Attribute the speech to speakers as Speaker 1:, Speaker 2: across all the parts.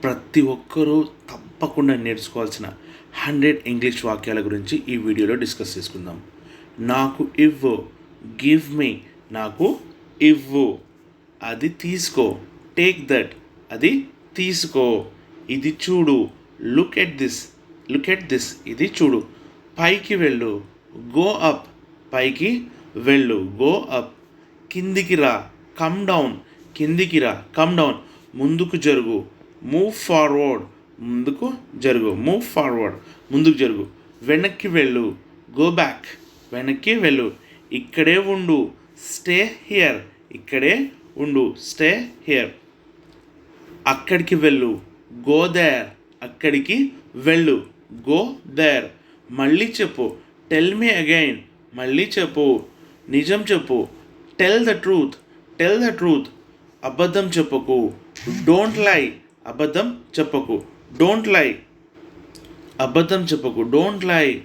Speaker 1: ప్రతి ఒక్కరూ తప్పకుండా నేర్చుకోవాల్సిన 100 ఇంగ్లీష్ వాక్యాల గురించి ఈ వీడియోలో డిస్కస్ చేసుకుందాం. నాకు ఇవ్వు, గివ్ మీ. నాకు ఇవ్వు, అది తీసుకో. టేక్ దట్, అది తీసుకో. ఇది చూడు, look at this. Look at this, ఇది చూడు. పైకి వెళ్ళు, గో అప్. పైకి వెళ్ళు, గో అప్. కిందికి రా, కమ్ డౌన్. కిందికి రా, కమ్ డౌన్. ముందుకు జరుగు, మూవ్ ఫార్వర్డ్. ముందుకు జరుగు, మూవ్ ఫార్వర్డ్. ముందుకు జరుగు. వెనక్కి వెళ్ళు, గో బ్యాక్. వెనక్కి వెళ్ళు. ఇక్కడే ఉండు, స్టే హియర్. ఇక్కడే ఉండు, స్టే హియర్. అక్కడికి వెళ్ళు, గో దేర్. అక్కడికి వెళ్ళు, గో దేర్. మళ్ళీ చెప్పు, టెల్ మీ అగైన్. మళ్ళీ చెప్పు, నిజం చెప్పు. Tell the truth. Tell the truth. అబద్ధం చెప్పకు, డోంట్ లై. అబద్ధం చెప్పకు, డోంట్ లై. అబద్ధం చెప్పకు, డోంట్ లై.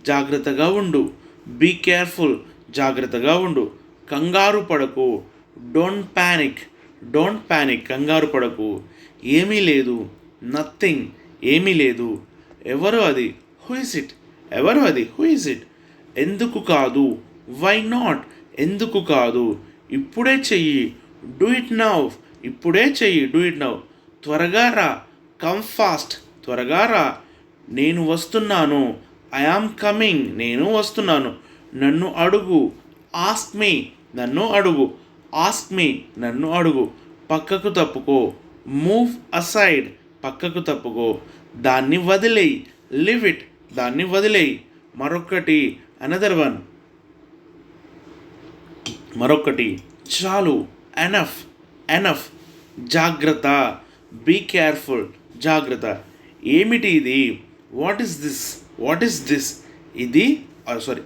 Speaker 1: జాగ్రత్తగా ఉండు, బీ కేర్ఫుల్. జాగ్రత్తగా ఉండు. కంగారు పడకు, డోంట్ ప్యానిక్. డోంట్ ప్యానిక్, కంగారు పడకు. ఏమీ లేదు, నథింగ్. ఏమీ లేదు. ఎవరు అది? Who is it? ఎవరు అది? Who is it? ఎందుకు కాదు? Why not? ఎందుకు కాదు? ఇప్పుడే చెయ్యి, డూ ఇట్ నౌ. ఇప్పుడే చెయ్యి, డూ ఇట్ నౌ. త్వరగా రా, కమ్ ఫాస్ట్. త్వరగా రా. నేను వస్తున్నాను, ఐ యామ్ కమింగ్. నేను వస్తున్నాను. నన్ను అడుగు, ఆస్క్ మీ. నన్ను అడుగు, ఆస్క్ మీ. నన్ను అడుగు. పక్కకు తప్పుకో, మూవ్ అసైడ్. పక్కకు తప్పుకో. దాన్ని వదిలేయి, లివ్ ఇట్. దాన్ని వదిలేయి. మరొకటి, అనదర్ వన్. మరొకటి, చాలు, ఎనఫ్. ఎనఫ్. జాగ్రత్త, బీ కేర్ఫుల్. జాగ్రత్త. ఏమిటి ఇది? What is this? What is this? ఇది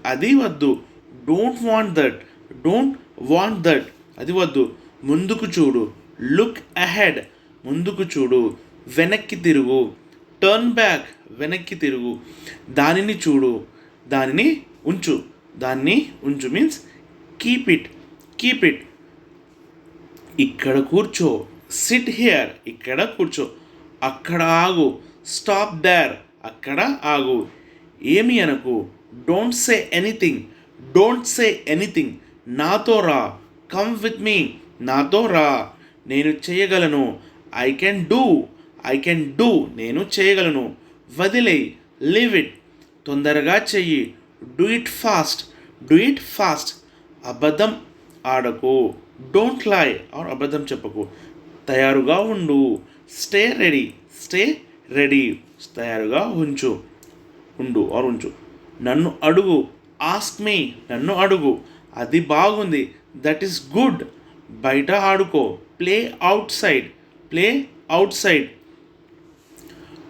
Speaker 1: అది వద్దు. Don't want that. Don't want that. అది వద్దు. ముందుకు చూడు, లుక్ అహెడ్. ముందుకు చూడు. వెనక్కి తిరుగు, టర్న్ బ్యాక్. వెనక్కి తిరుగు. దానిని చూడు, దానిని ఉంచు. దాన్ని ఉంచు means keep it. Keep it. ఇక్కడ కూర్చో, సిట్ హియర్. ఇక్కడ కూర్చో. అక్కడ ఆగు, స్టాప్ దేర్. అక్కడ ఆగు. ఏమి అనకు, don't say anything. Don't say anything. నాతో రా, కమ్ విత్ మీ. నాతో రా, నేను చేయగలను. I can do. I can do. నేను చేయగలను. వదిలేయ్, లీవ్ ఇట్. తొందరగా చెయ్యి, do it fast. Do it fast. అబద్ధం ఆడకు, డోంట్ లై. ఆర్ అబద్ధం చెప్పకు. తయారుగా ఉండు, స్టే రెడీ. Stay ready. తయారుగా ఉంచు, ఉండు ఆర్ ఉంచు. నన్ను అడుగు, ఆస్క్ మీ. నన్ను అడుగు. అది బాగుంది, దట్ ఈస్ గుడ్. బయట ఆడుకో, play outside. Play outside.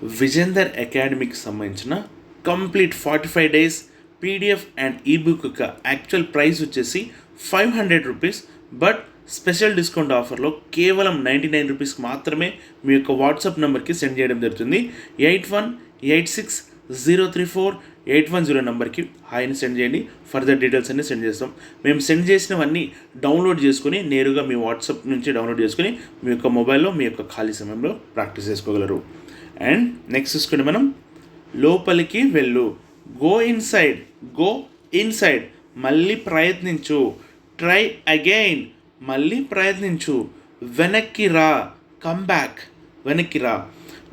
Speaker 1: Vijender అకాడమీకి సంబంధించిన complete 45 days PDF and eBook యొక్క యాక్చువల్ ప్రైస్ వచ్చేసి 500 రూపీస్. బట్ స్పెషల్ డిస్కౌంట్ ఆఫర్లో కేవలం 99 రూపీస్కి మాత్రమే మీ యొక్క వాట్సాప్ నెంబర్కి సెండ్ చేయడం జరుగుతుంది. 8186034810 నెంబర్కి హాయ్ని సెండ్ చేయండి. ఫర్దర్ డీటెయిల్స్ అన్నీ సెండ్ చేస్తాం. మేము సెండ్ చేసినవన్నీ డౌన్లోడ్ చేసుకుని నేరుగా మీ వాట్సాప్ నుంచి డౌన్లోడ్ చేసుకుని మీ యొక్క మొబైల్లో మీ యొక్క ఖాళీ సమయంలో ప్రాక్టీస్ చేసుకోగలరు. అండ్ నెక్స్ట్ చూసుకుంటే మనం లోపలికి వెళ్ళు, గో ఇన్సైడ్. Go inside. మళ్ళీ ప్రయత్నించు, ట్రై అగైన్. మళ్ళీ ప్రయత్నించు. వెనక్కి రా, కమ్ బ్యాక్. వెనక్కి రా.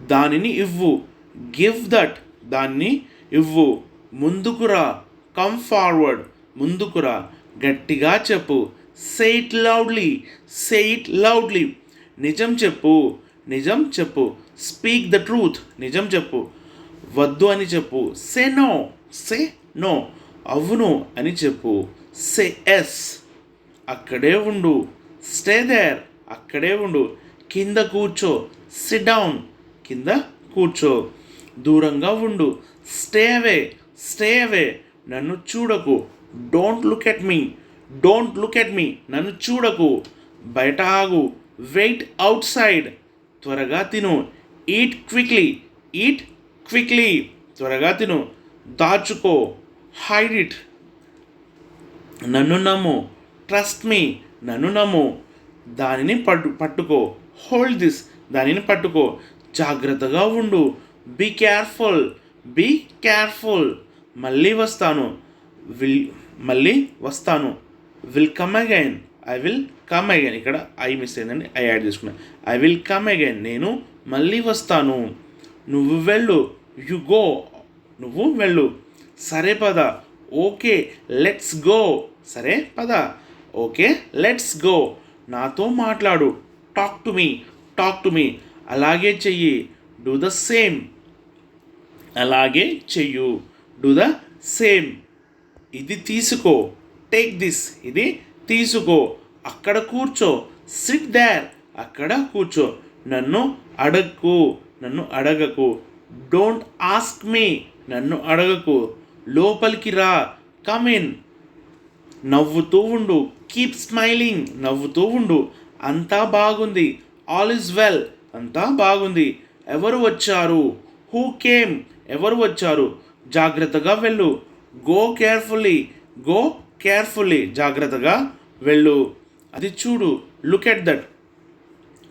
Speaker 1: దానిని ఇవ్వు, గివ్ దట్. దాన్ని ఇవ్వు. ముందుకు రా, కమ్ ఫార్వర్డ్. ముందుకు రా. గట్టిగా చెప్పు, say it loudly. Say it loudly. నిజం చెప్పు. నిజం చెప్పు. Speak the truth. నిజం చెప్పు. వద్దు అని చెప్పు, సే నో. Say no. అవును అని చెప్పు, సే ఎస్. అక్కడే ఉండు, స్టే దేర్. అక్కడే ఉండు. కింద కూర్చో, సిట్ డౌన్. కింద కూర్చో. దూరంగా ఉండు, స్టే అవే. Stay away. నన్ను చూడకు, don't look at me. Don't look at me. నన్ను చూడకు. బయట ఆగు, వెయిట్ అవుట్ సైడ్. త్వరగా తిను, ఈట్ క్విక్లీ. Eat quickly. త్వరగా తిను. దాచుకో, హైడ్ ఇట్. నన్ను నమ్ము, ట్రస్ట్ మీ. నన్ను నమ్ము. దానిని పట్టుకో, హోల్డ్ దిస్. దానిని పట్టుకో. జాగ్రత్తగా ఉండు. Be careful. Be careful. మళ్ళీ వస్తాను. మళ్ళీ వస్తాను. Will come again. I will come again. ఇక్కడ ఐ మిస్ అయిందండి, ఐ యాడ్ చేసుకున్నాను. I will come again. నేను మళ్ళీ వస్తాను. నువ్వు వెళ్ళు. You go. నువ్వు వెళ్ళు. సరే పద. Okay let's go. సరే పద. Okay let's go. నాతో మాట్లాడు. Talk to me. Talk to me. అలాగే చెయ్యి. Do the same. అలాగే చెయ్యు. Do the same. ఇది తీసుకో. Take this. ఇది తీసుకో. అక్కడ కూర్చో. Sit there. అక్కడ కూర్చో. నన్ను అడగకు. నన్ను అడగకు. Don't ask me. నన్ను అడగకు. లోపలికి రా. Come in. నవ్వుతూ ఉండు. Keep smiling. నవ్వుతూ ఉండు. అంతా బాగుంది. All is well. అంతా బాగుంది. ఎవరు వచ్చారు? Who came. ఎవరు వచ్చారు? జాగ్రత్తగా వెళ్ళు. Go carefully. Go carefully. జాగ్రత్తగా వెళ్ళు. అది చూడు. Look at that.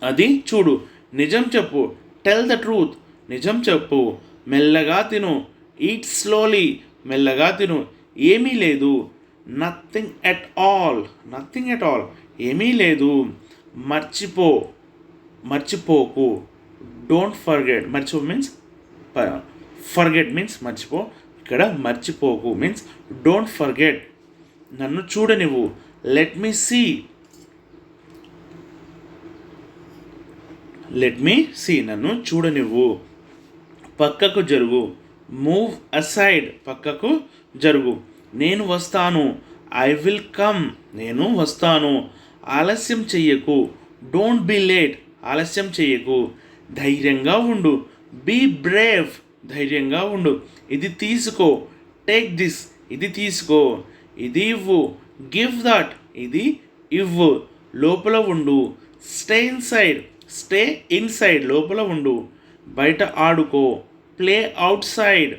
Speaker 1: అది చూడు. నిజం చెప్పు. Tell the truth. నిజం చెప్పు. మెల్లగా తిను. Eat slowly. మెల్లగా తిను. ఏమీ లేదు. Nothing at all. Nothing at all. ఏమీ లేదు. మర్చిపో. మర్చిపోకు. Don't forget. మర్చిపో మీన్స్ ఫర్గెట్ మీన్స్ మర్చిపో. ఇక్కడ మర్చిపోకు మీన్స్ డోంట్ ఫర్గెట్. నన్ను చూడనివ్వు. Let me see. Let me see. నన్ను చూడనివ్వు. పక్కకు జరుగు. Move aside. పక్కకు జరుగు. నేను వస్తాను. I will come. నేను వస్తాను. ఆలస్యం చెయ్యకు. Don't be late. ఆలస్యం చెయ్యకు. ధైర్యంగా ఉండు. Be brave. ధైర్యంగా ఉండు. ఇది తీసుకో. Take this. ఇది తీసుకో. ఇది ఇవ్వు. Give that. ఇది ఇవ్వు. లోపల ఉండు. Stay inside. Stay inside. లోపల ఉండు. బయట ఆడుకో. Play outside.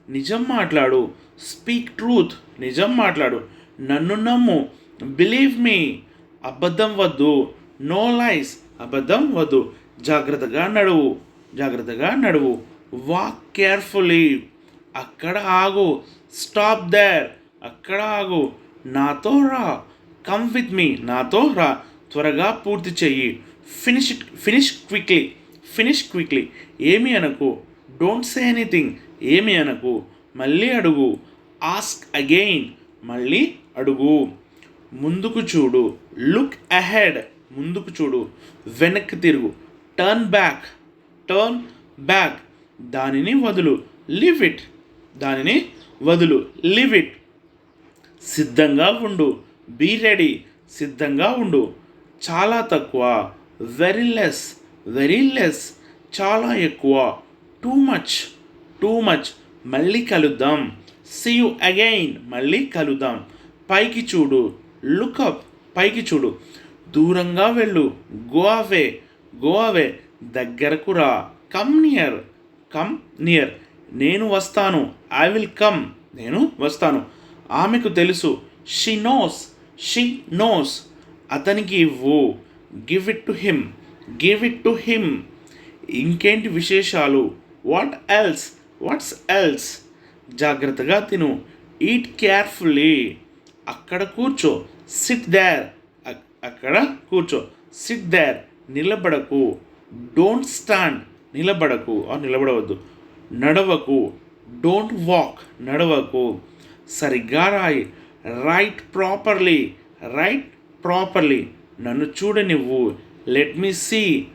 Speaker 1: నిజం మాట్లాడు. Speak truth. నిజం మాట్లాడు. నన్ను నమ్ము. Believe me. అబద్ధం వద్దు. No lies. అబద్ధం వద్దు. జాగ్రత్తగా నడువు. జాగ్రత్తగా నడువు. Walk carefully. అక్కడ ఆగు. Stop there. అక్కడ ఆగు. నాతో రా. Come with me. నాతో రా. త్వరగా పూర్తి చెయ్యి. Finish quickly. Finish quickly. ఏమి అనకు. Don't say anything. ఏమి అనకు. మళ్ళీ అడుగు. Ask again. మళ్ళీ అడుగు. ముందుకు చూడు. Look ahead. ముందుకు చూడు. వెనక్కి తిరుగు. Turn back. Turn back. దానిని వదులు. Leave it. దానిని వదులు. Leave it. సిద్ధంగా ఉండు. Be ready. సిద్ధంగా ఉండు. చాలా తక్కువ. Very less. Very less. చాలా ఎక్కువ. Too much. Too much. మళ్ళీ కలుద్దాం. See you again. మళ్ళీ కలుద్దాం. పైకి చూడు. లుకప్. పైకి చూడు. దూరంగా వెళ్ళు. Go away. Go away. దగ్గరకు రా. Come near. Come near. నేను వస్తాను. I will come. నేను వస్తాను. ఆమెకు తెలుసు. She knows. She knows. అతనికి ఇవ్వు. Give it to him. Give it to him. ఇంకేంటి విశేషాలు? What else. What's else. జాగ్రత్తగా తిను. Eat carefully. అక్కడ కూర్చో. Sit there. అక్కడ కూర్చో. Sit there. నిలబడకు. Don't stand. నిలబడకు. నిలబడవద్దు. నడవకు. Don't walk. నడవకు. సరిగ్గా రాయి. Write properly. Write properly. నన్ను చూడనివ్వు. Let me see.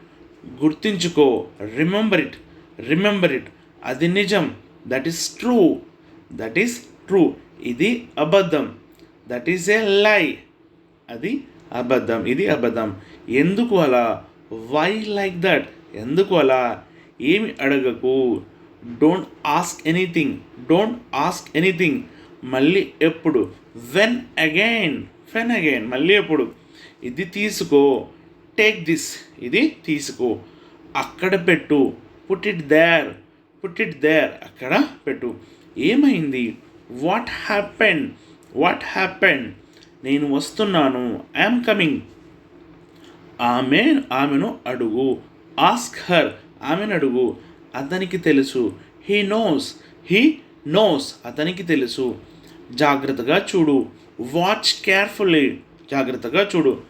Speaker 1: గుర్తించుకో. Remember it. Remember it. అది నిజం. That is true. That is true. ఇది అబద్ధం. దట్ ఈస్ ఏ లై. అది అబద్ధం. ఇది అబద్ధం. ఎందుకు అలా? Why like that. ఎందుకు అలా? ఏమి అడగకు. Don't ask anything. Don't ask anything. మళ్ళీ ఎప్పుడు? When again. When again. మళ్ళీ ఎప్పుడు? ఇది తీసుకో. Take this. ఇది తీసుకో. అక్కడ పెట్టు. Put it there. Put it there. అక్కడ పెట్టు. ఏమైంది? What happen. What happen. నేను వస్తున్నాను. I'm coming. ఆమెను అడుగు. Ask her. ఆమెను అడుగు, అతనికి తెలుసు. హీ నోస్ అతనికి తెలుసు. జాగ్రత్తగా చూడు. వాచ్ కేర్ఫుల్లీ జాగ్రత్తగా చూడు.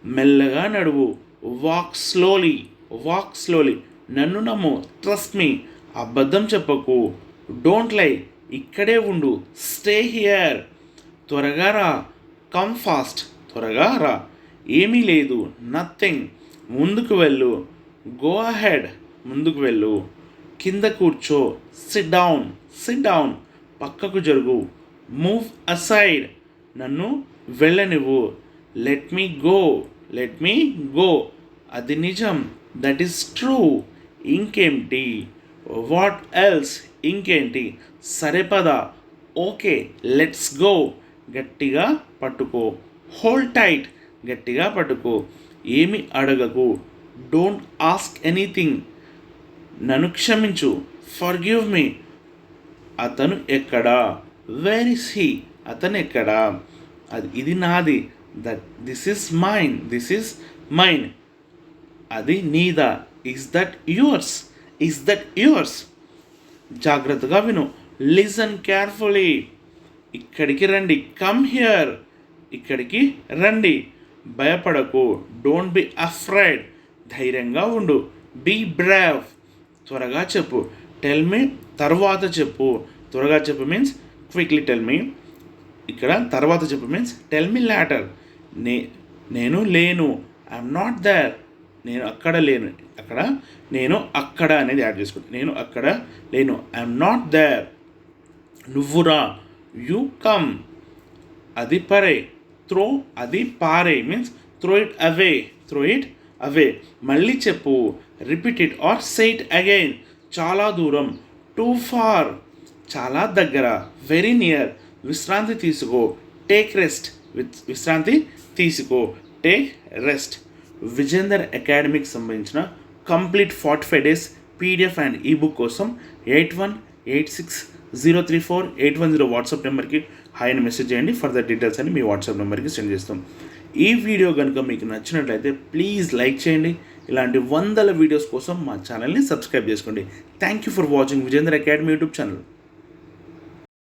Speaker 1: మెల్లగా నడువు. వాక్ స్లోలీ నన్ను నమ్ము. ట్రస్ట్ మీ అబద్ధం చెప్పకు. డోంట్ లై ఇక్కడే ఉండు. స్టే హియర్ త్వరగా రా. కమ్ ఫాస్ట్ త్వరగా రా. ఏమీ లేదు. నథింగ్ ముందుకు వెళ్ళు. గో అహెడ్ ముందుకు వెళ్ళు. కింద కూర్చో. సిట్ డౌన్ పక్కకు జరుగు. మూవ్ అసైడ్ నన్ను వెళ్ళనివ్వు. లెట్ మీ గో అది నిజం. దట్ ఈస్ ట్రూ ఇంకేంటి. వాట్ ఎల్స్ ఇంకేంటి. సరే పద. ఓకే లెట్స్ గో గట్టిగా పట్టుకో. హోల్డ్ టైట్ గట్టిగా పట్టుకో. ఏమి అడగకు. డోంట్ ఆస్క్ ఎనీథింగ్ నన్ను క్షమించు. ఫర్గివ్ మీ అతను ఎక్కడా. వేర్ ఇస్ హీ అతను ఎక్కడా. ఇది నాది. దిస్ ఈస్ మైన్ అది నీదా. ఈజ్ దట్ యువర్స్ జాగ్రత్తగా విను. లిసన్ కేర్ఫుల్లీ ఇక్కడికి రండి. కమ్ హియర్ ఇక్కడికి రండి. భయపడకు. డోంట్ బి అఫ్రైడ్ ధైర్యంగా ఉండు. బీ బ్రేవ్ త్వరగా చెప్పు. టెల్ మీ తర్వాత చెప్పు. త్వరగా చెప్పు మీన్స్ క్విక్లీ టెల్ మీ. ఇక్కడ తర్వాత చెప్పు మీన్స్ టెల్ మీ లాటర్. నేను లేను. ఐఎమ్ నాట్ దేర్ నేను అక్కడ లేను. నేను అక్కడ అనేది యాడ్ చేసుకుంటాను. నేను అక్కడ లేను. I'm not there. నువ్వు రా. యూ కమ్ అది పరే. త్రో అది పారే మీన్స్ త్రో ఇట్ అవే మళ్ళీ చెప్పు. Repeat it or say it again. చాలా దూరం. టూ ఫార్ చాలా దగ్గర. వెరీ నియర్ విశ్రాంతి తీసుకో. టేక్ రెస్ట్ విశ్రాంతి తీసుకో. Take rest. విజేందర్ అకాడమీకి సంబంధించిన complete 45 days PDF and ebook కోసం 8186034810 వాట్సాప్ నెంబర్కి హాయ్ అని మెసేజ్ చేయండి. ఫర్దర్ డీటెయిల్స్ అని మీ వాట్సాప్ నెంబర్కి సెండ్ చేస్తాం. ఈ వీడియో కనుక మీకు నచ్చినట్లయితే ప్లీజ్ లైక్ చేయండి. ఇలాంటి 100 వీడియోస్ కోసం మా ఛానల్ని సబ్స్క్రైబ్ చేసుకోండి. Thank you for watching Vijender academy YouTube channel.